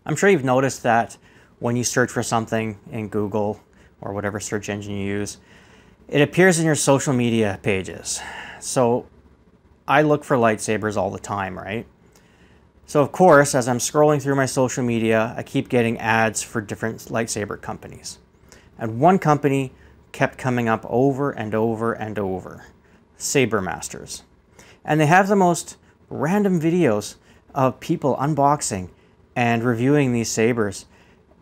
I'm sure you've noticed that when you search for something in Google or whatever search engine you use, it appears in your social media pages. So I look for lightsabers all the time, right? So of course, as I'm scrolling through my social media, I keep getting ads for different lightsaber companies. And one company kept coming up over and over and over. SABERMASTERS. And they have the most random videos of people unboxing and reviewing these sabers.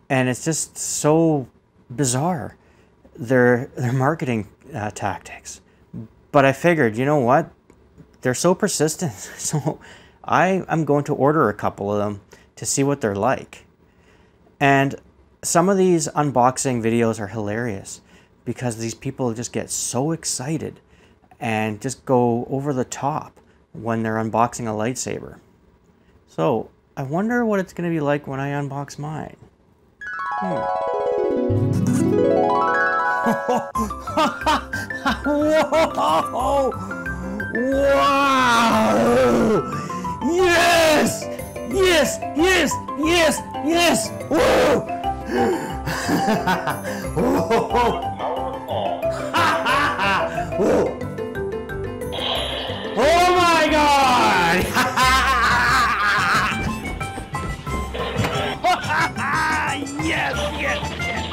And it's just so bizarre, their marketing tactics. But I figured, you know what? They're so persistent. So I'm going to order a couple of them to see what they're like. And some of these unboxing videos are hilarious because these people just get so excited and just go over the top when they're unboxing a lightsaber. So I wonder what it's going to be like when I unbox mine. Whoa! Wow! Yes! Yes! Yes! Yes! Yes! Whoa! Whoa! Oh my God! Yes! Yes! Yes!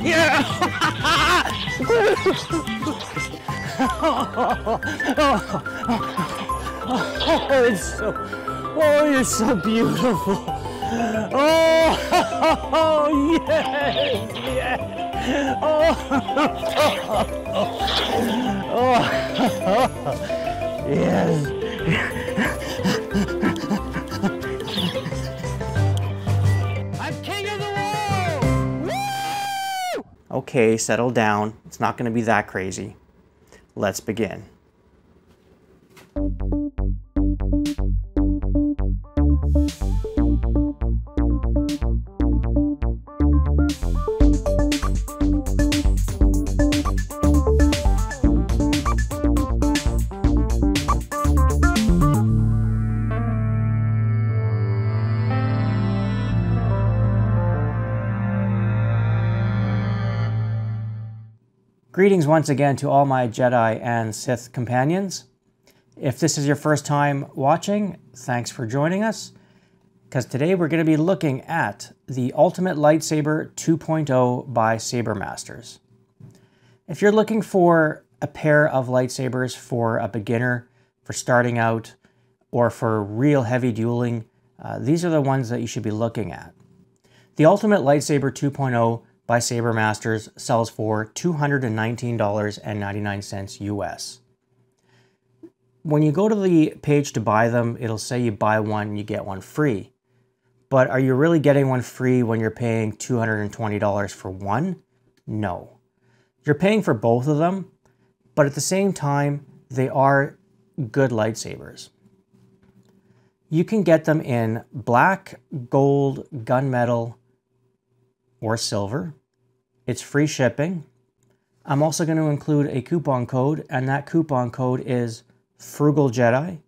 Yeah! Oh, it's so... Oh, you're so beautiful. Oh, yes, yes. Oh, yes. I'm king of the world. Woo! Okay, settle down. It's not going to be that crazy. Let's begin. Greetings once again to all my Jedi and Sith companions. If this is your first time watching, thanks for joining us, because today we're going to be looking at the Ultimate Lightsaber 2.0 by SABERMASTERS. If you're looking for a pair of lightsabers for a beginner, for starting out, or for real heavy dueling, these are the ones that you should be looking at. The Ultimate Lightsaber 2.0 by SABERMASTERS sells for $219.99 US. When you go to the page to buy them, it'll say you buy one, you get one free. But are you really getting one free when you're paying $220 for one? No. You're paying for both of them, but at the same time, they are good lightsabers. You can get them in black, gold, gunmetal, or silver. It's free shipping. I'm also going to include a coupon code, and that coupon code is Frugal Jedi,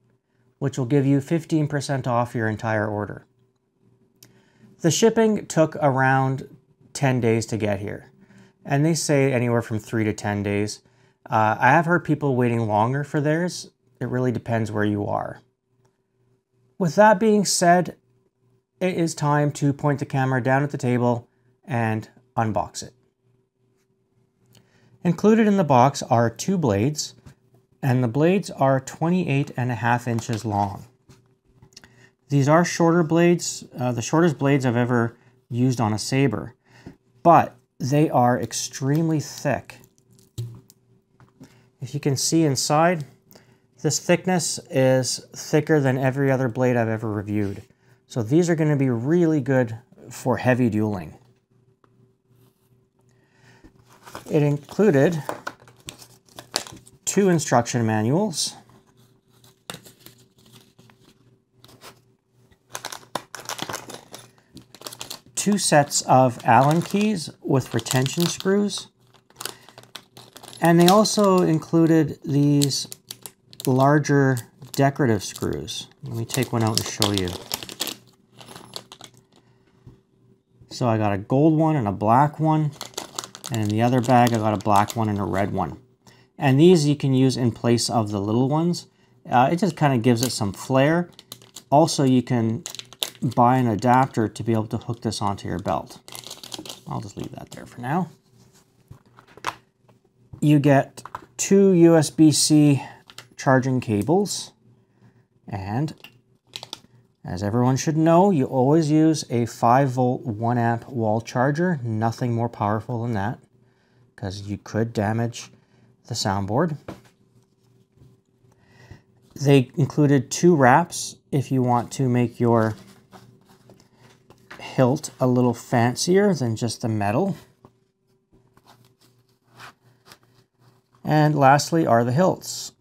which will give you 15% off your entire order. The shipping took around 10 days to get here, and they say anywhere from 3 to 10 days. I have heard people waiting longer for theirs. It really depends where you are. With that being said, it is time to point the camera down at the table and unbox it. Included in the box are 2 blades, and the blades are 28.5 inches long. These are shorter blades, the shortest blades I've ever used on a saber, but they are extremely thick. If you can see inside, this thickness is thicker than every other blade I've ever reviewed. So these are going to be really good for heavy dueling. It included 2 instruction manuals, two sets of Allen keys with retention screws, and they also included these larger decorative screws. Let me take one out and show you. So I got a gold one and a black one. And in the other bag, I got a black one and a red one. And these you can use in place of the little ones. It just kind of gives it some flair. Also, you can buy an adapter to be able to hook this onto your belt. I'll just leave that there for now. You get 2 USB-C charging cables. And as everyone should know, you always use a 5-volt 1-amp wall charger. Nothing more powerful than that, because you could damage the soundboard. They included 2 wraps if you want to make your hilt a little fancier than just the metal. And lastly are the hilts.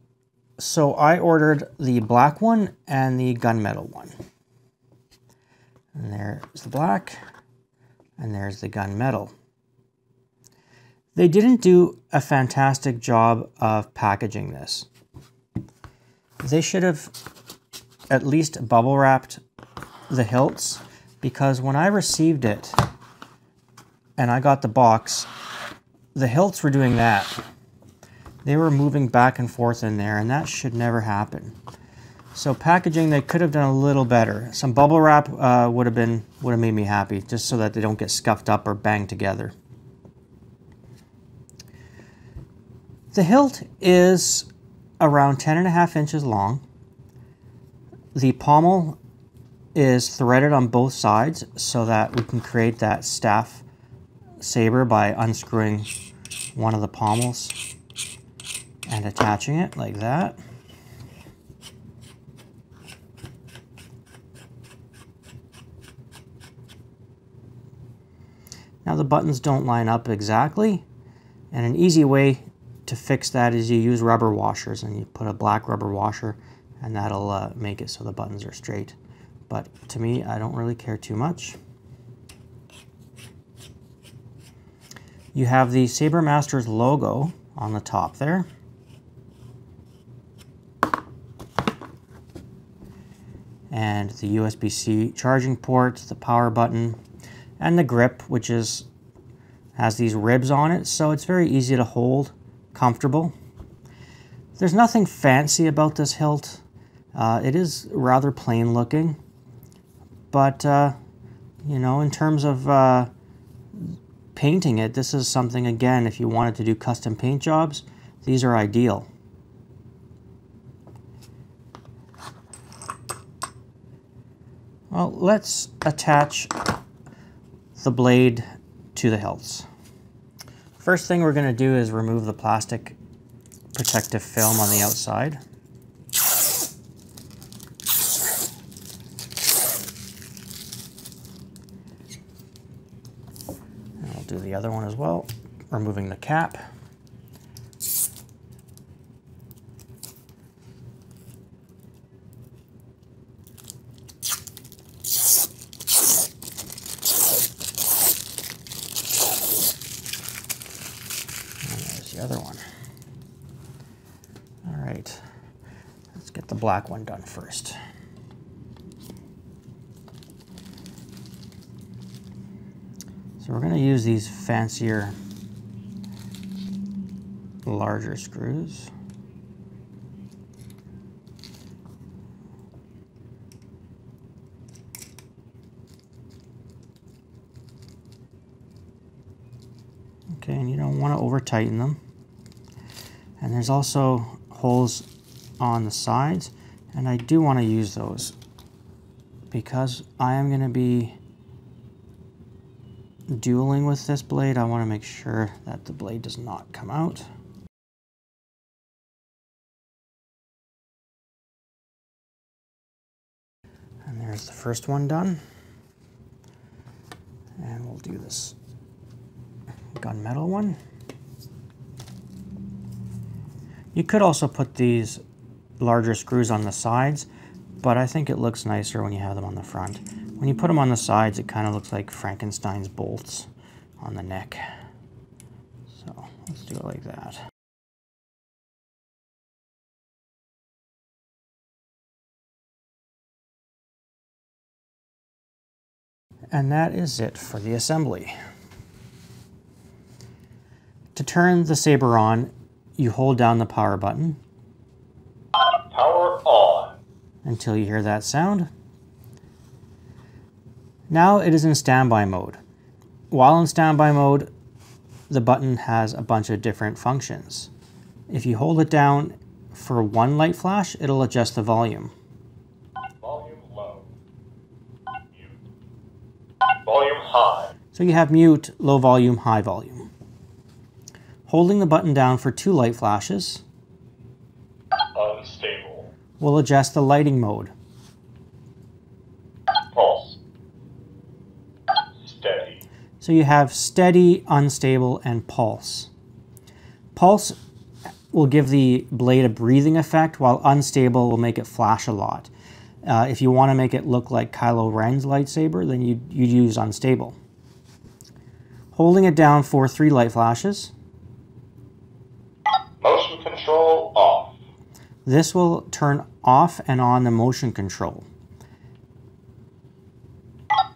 So I ordered the black one and the gunmetal one. And there's the black, and there's the gunmetal. They didn't do a fantastic job of packaging this. They should have at least bubble wrapped the hilts, because when I received it and I got the box, the hilts were doing that. They were moving back and forth in there, and that should never happen. So packaging, they could have done a little better. Some bubble wrap would have made me happy, just so that they don't get scuffed up or banged together. The hilt is around 10.5 inches long. The pommel is threaded on both sides so that we can create that staff saber by unscrewing one of the pommels and attaching it like that. Now the buttons don't line up exactly, and an easy way to fix that is you use rubber washers, and you put a black rubber washer and that'll make it so the buttons are straight. But to me, I don't really care too much. You have the SABERMASTERS logo on the top there. And the USB-C charging port, the power button, and the grip, which has these ribs on it, so it's very easy to hold, comfortable. There's nothing fancy about this hilt. It is rather plain looking, but you know, in terms of painting it, this is something, again, if you wanted to do custom paint jobs, these are ideal. Well, let's attach the blade to the hilts. First thing we're going to do is remove the plastic protective film on the outside. And I'll do the other one as well, removing the cap. The other one. All right, let's get the black one done first. So we're going to use these fancier, larger screws. Okay, and you don't want to over tighten them. And there's also holes on the sides, and I do want to use those because I am going to be dueling with this blade. I want to make sure that the blade does not come out. And there's the first one done. And we'll do this gunmetal one. You could also put these larger screws on the sides, but I think it looks nicer when you have them on the front. When you put them on the sides, it kind of looks like Frankenstein's bolts on the neck. So let's do it like that. And that is it for the assembly. To turn the saber on, you hold down the power button. Power on. Until you hear that sound. Now it is in standby mode. While in standby mode, the button has a bunch of different functions. If you hold it down for one light flash, it'll adjust the volume. Volume low. Mute. Volume high. So you have mute, low volume, high volume. Holding the button down for 2 light flashes Unstable. will adjust the lighting mode. Pulse. Steady. So you have steady, unstable, and pulse. Pulse will give the blade a breathing effect, while unstable will make it flash a lot. If you want to make it look like Kylo Ren's lightsaber, then you'd use unstable. Holding it down for 3 light flashes. Motion control off. This will turn off and on the motion control.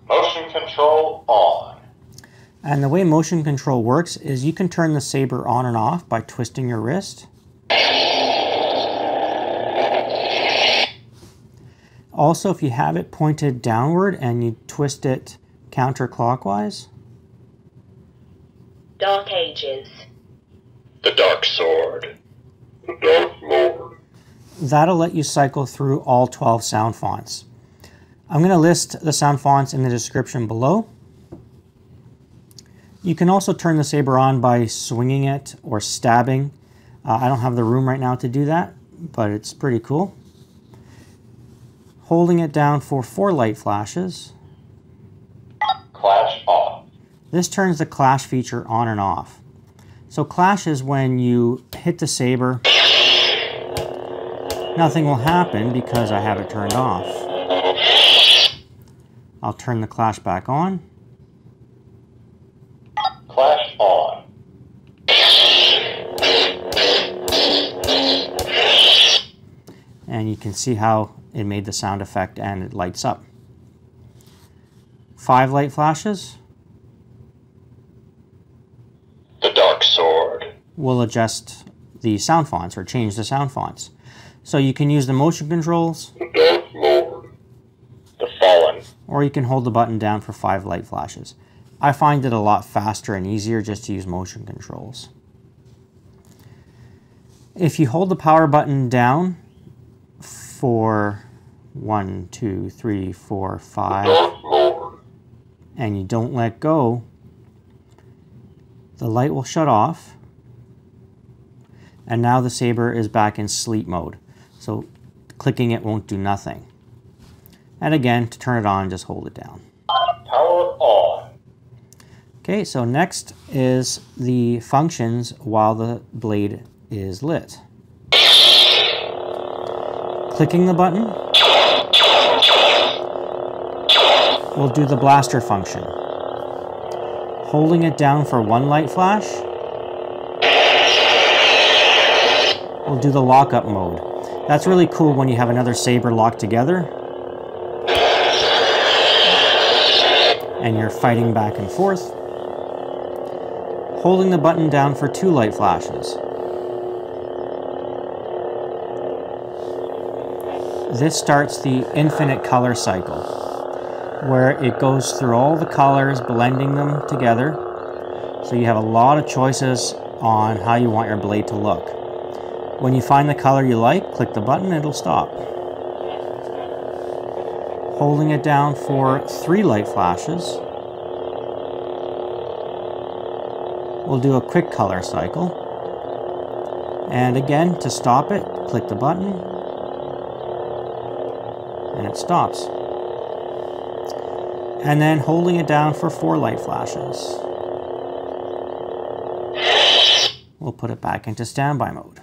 Motion control on. And the way motion control works is you can turn the saber on and off by twisting your wrist. Also, if you have it pointed downward and you twist it counterclockwise. Dark Ages. The Dark Sword. The Dark Lord. That'll let you cycle through all 12 sound fonts. I'm going to list the sound fonts in the description below. You can also turn the saber on by swinging it or stabbing. I don't have the room right now to do that, but it's pretty cool. Holding it down for 4 light flashes. Clash off. This turns the clash feature on and off. So clash is when you hit the saber. Nothing will happen because I have it turned off. I'll turn the clash back on. Clash on. And you can see how it made the sound effect and it lights up. 5 light flashes. The Dark Sword. Will adjust the sound fonts or change the sound fonts. So you can use the motion controls. The Dark Lord. The Fallen. Or you can hold the button down for 5 light flashes. I find it a lot faster and easier just to use motion controls. If you hold the power button down for 1, 2, 3, 4, 5, and you don't let go, the light will shut off, and now the saber is back in sleep mode. So clicking it won't do nothing. And again, to turn it on, just hold it down. Power on. Okay, so next is the functions while the blade is lit. Clicking the button will do the blaster function. Holding it down for 1 light flash will do the lockup mode. That's really cool when you have another saber locked together and you're fighting back and forth. Holding the button down for 2 light flashes. This starts the infinite color cycle, where it goes through all the colors, blending them together. So you have a lot of choices on how you want your blade to look. When you find the color you like, click the button, it'll stop. Holding it down for 3 light flashes. We'll do a quick color cycle. And again, to stop it, click the button, and it stops. And then holding it down for 4 light flashes. We'll put it back into standby mode.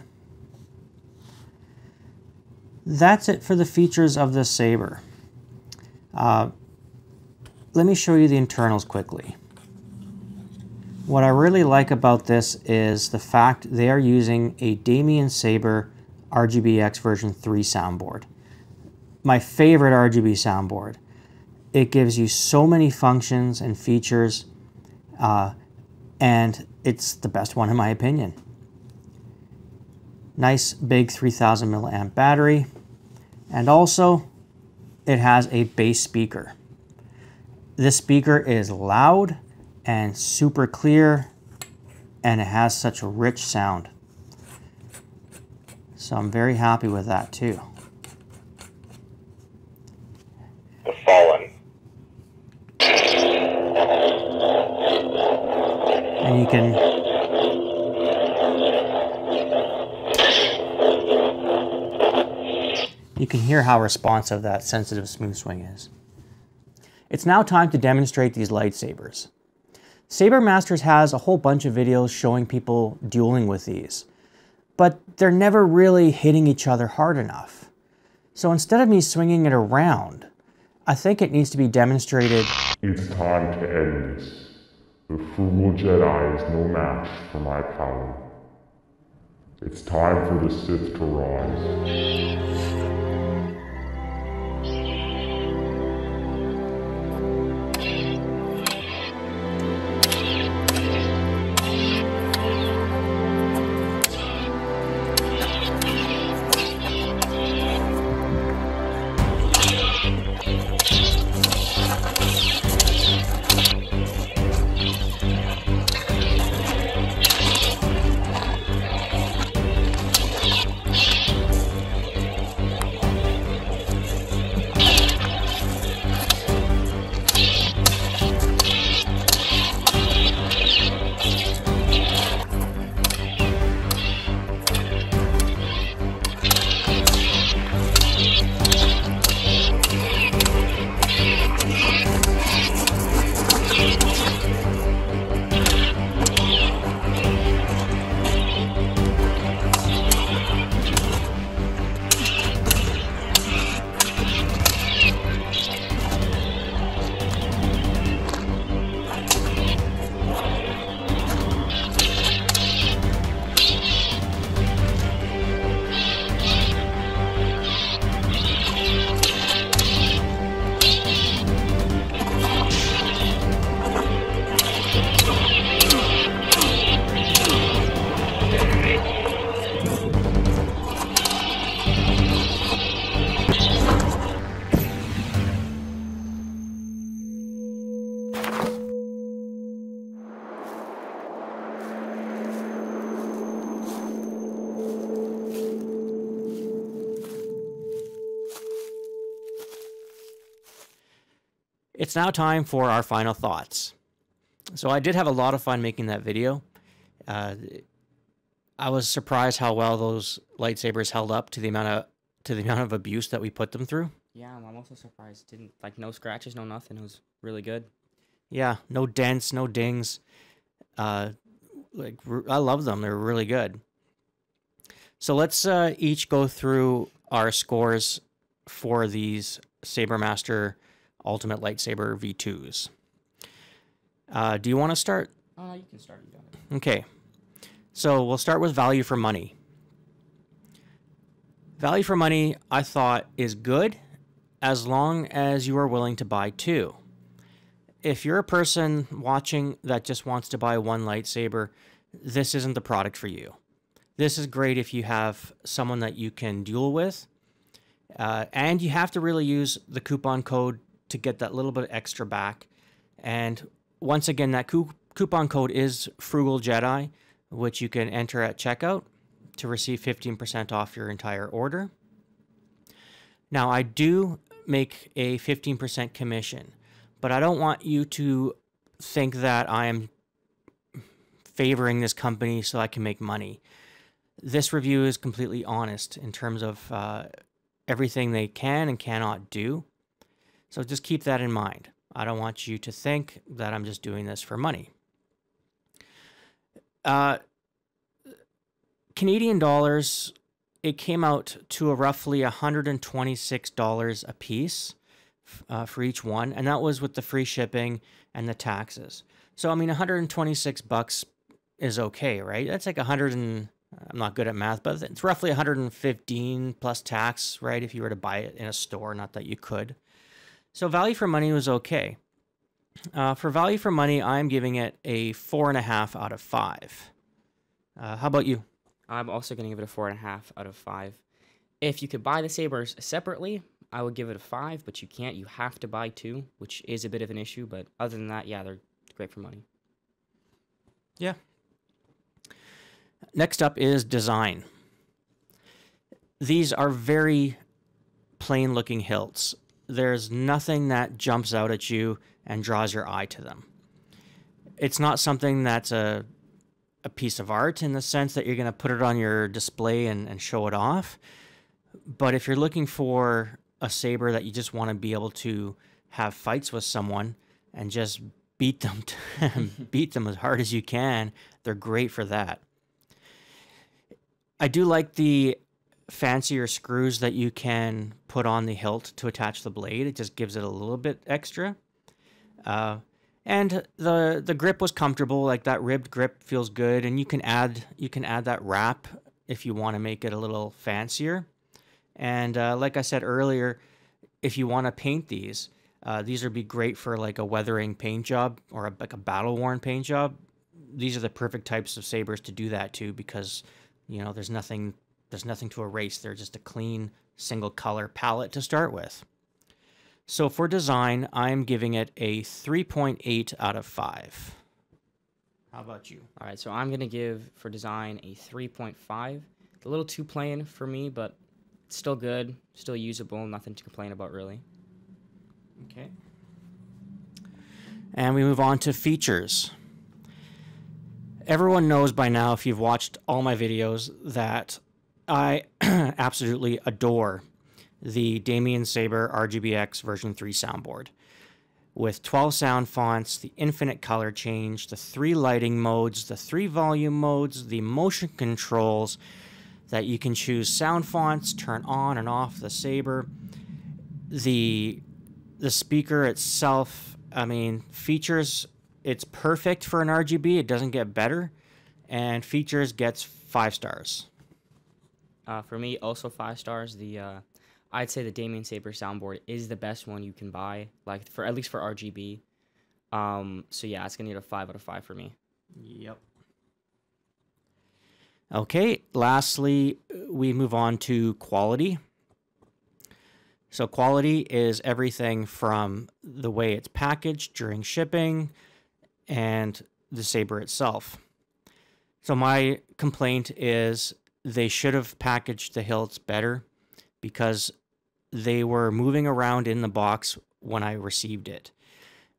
That's it for the features of this saber. Let me show you the internals quickly. What I really like about this is the fact they are using a Damien Saber RGBX version 3 soundboard. My favorite RGB soundboard. It gives you so many functions and features, and it's the best one in my opinion. Nice big 3000 milliamp battery, and also it has a bass speaker. This speaker is loud and super clear, and it has such a rich sound. So I'm very happy with that too. The Fallen. And you can hear how responsive that sensitive smooth swing is. It's now time to demonstrate these lightsabers. SABERMASTERS has a whole bunch of videos showing people dueling with these, but they're never really hitting each other hard enough. So instead of me swinging it around, I think it needs to be demonstrated. It's time to end this. The frugal Jedi is no match for my power. It's time for the Sith to rise. It's now time for our final thoughts. So I did have a lot of fun making that video. I was surprised how well those lightsabers held up to the amount of abuse that we put them through. Yeah, I'm also surprised. Didn't like no scratches, no nothing. It was really good. Yeah, no dents, no dings. I love them. They're really good. So let's each go through our scores for these SABERMASTER Ultimate Lightsaber V2s. Do you want to start? You can start. You got it. Okay. So we'll start with value for money. Value for money, I thought, is good as long as you are willing to buy two. If you're a person watching that just wants to buy one lightsaber, this isn't the product for you. This is great if you have someone that you can duel with, and you have to really use the coupon code to get that little bit extra back. And once again, that coupon code is Frugal Jedi, which you can enter at checkout to receive 15% off your entire order. Now, I do make a 15% commission, but I don't want you to think that I am favoring this company so I can make money. This review is completely honest in terms of everything they can and cannot do. So just keep that in mind. I don't want you to think that I'm just doing this for money. Canadian dollars, it came out to roughly $126 a piece for each one, and that was with the free shipping and the taxes. So I mean, 126 bucks is okay, right? That's like I'm not good at math, but it's roughly 115 plus tax, right? If you were to buy it in a store, not that you could. So value for money was okay. For value for money, I'm giving it a 4.5 out of 5. How about you? I'm also going to give it a 4.5 out of 5. If you could buy the sabers separately, I would give it a 5, but you can't. You have to buy 2, which is a bit of an issue. But other than that, yeah, they're great for money. Yeah. Next up is design. These are very plain looking hilts. There's nothing that jumps out at you and draws your eye to them. It's not something that's a piece of art in the sense that you're going to put it on your display and show it off. But if you're looking for a saber that you just want to be able to have fights with someone and just beat them beat them as hard as you can, they're great for that. I do like the fancier screws that you can put on the hilt to attach the blade. It just gives it a little bit extra. And the grip was comfortable, like that ribbed grip feels good, and you can add that wrap if you want to make it a little fancier. And like I said earlier, if you want to paint these would be great for like a weathering paint job or like a battle-worn paint job. These are the perfect types of sabers to do that to, because you know there's nothing to erase. They're just a clean single color palette to start with. So for design, I'm giving it a 3.8 out of 5. How about you? All right, so I'm going to give, for design, a 3.5. A little too plain for me, but it's still good, still usable, nothing to complain about, really. Okay. And we move on to features. Everyone knows by now, if you've watched all my videos, that I absolutely adore the Damien Saber RGBX version 3 soundboard. With 12 sound fonts, the infinite color change, the 3 lighting modes, the 3 volume modes, the motion controls that you can choose sound fonts, turn on and off the Saber, the speaker itself, I mean, features, it's perfect for an RGB, it doesn't get better, and features gets 5 stars. For me, also 5 stars. I'd say the Damien Saber soundboard is the best one you can buy, like at least for RGB. So yeah, it's gonna get a 5 out of 5 for me. Yep. Okay, lastly, we move on to quality. So quality is everything from the way it's packaged during shipping and the saber itself. So my complaint is they should have packaged the hilts better, because they were moving around in the box when I received it.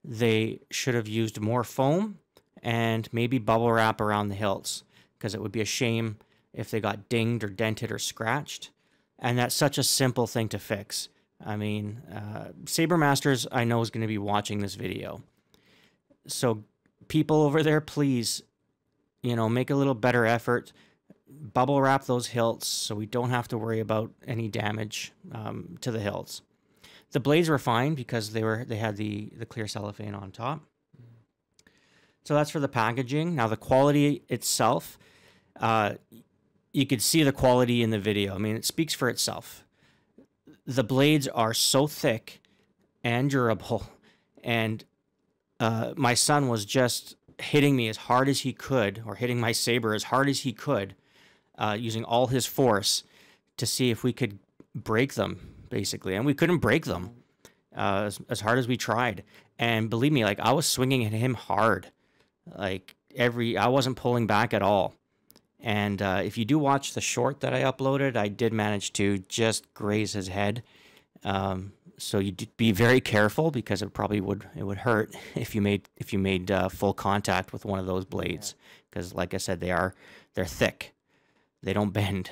They should have used more foam and maybe bubble wrap around the hilts, because it would be a shame if they got dinged or dented or scratched. And that's such a simple thing to fix. I mean, SABERMASTERS I know is going to be watching this video. So people over there, please, you know, make a little better effort. Bubble wrap those hilts so we don't have to worry about any damage to the hilts. The blades were fine because they had the clear cellophane on top. So that's for the packaging. Now the quality itself, you could see the quality in the video. I mean, it speaks for itself. The blades are so thick and durable, and my son was just hitting me as hard as he could, or hitting my saber as hard as he could, using all his force to see if we could break them, basically. And we couldn't break them as hard as we tried. And believe me, like, I was swinging at him hard. Like, I wasn't pulling back at all. And if you do watch the short that I uploaded, I did manage to just graze his head. So you be very careful, because it probably would hurt if you made full contact with one of those blades. Because, like I said, they're thick. They don't bend.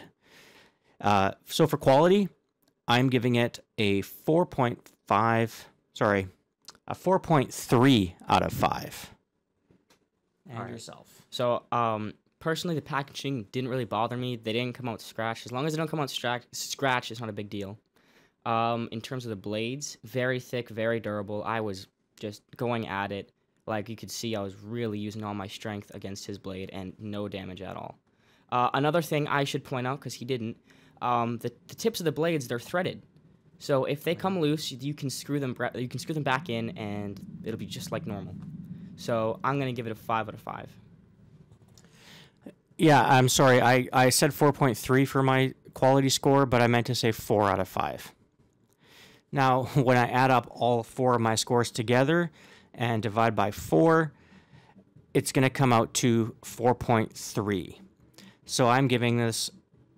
So for quality, I'm giving it a 4.3 out of 5. And Alright. yourself. So personally, the packaging didn't really bother me. They didn't come out scratched. As long as they don't come out scratched, it's not a big deal. In terms of the blades, very thick, very durable. I was just going at it. Like, you could see I was really using all my strength against his blade, and no damage at all. Another thing I should point out, because he didn't, the tips of the blades, they're threaded. So if they come loose, you can screw them back in, and it'll be just like normal. So I'm gonna give it a 5 out of 5. Yeah, I'm sorry. I said 4.3 for my quality score, but I meant to say 4 out of 5. Now, when I add up all 4 of my scores together and divide by 4, it's going to come out to 4.3. So I'm giving this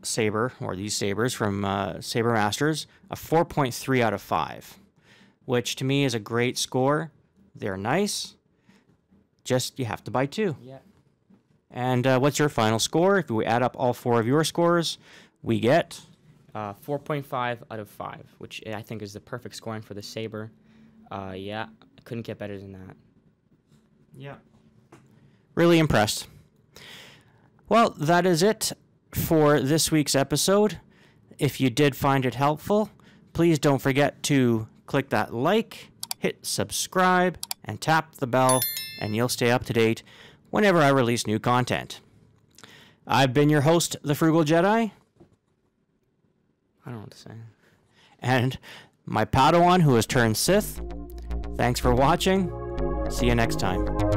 saber, or these sabers from SABERMASTERS, a 4.3 out of 5, which to me is a great score. They're nice. Just you have to buy 2. Yeah. And what's your final score? If we add up all 4 of your scores, we get 4.5 out of 5, which I think is the perfect scoring for the saber. Yeah, I couldn't get better than that. Yeah. Really impressed. Well, that is it for this week's episode. If you did find it helpful, please don't forget to click that like, hit subscribe, and tap the bell, and you'll stay up to date whenever I release new content. I've been your host, The Frugal Jedi. I don't know what to say. And my Padawan who has turned Sith. Thanks for watching. See you next time.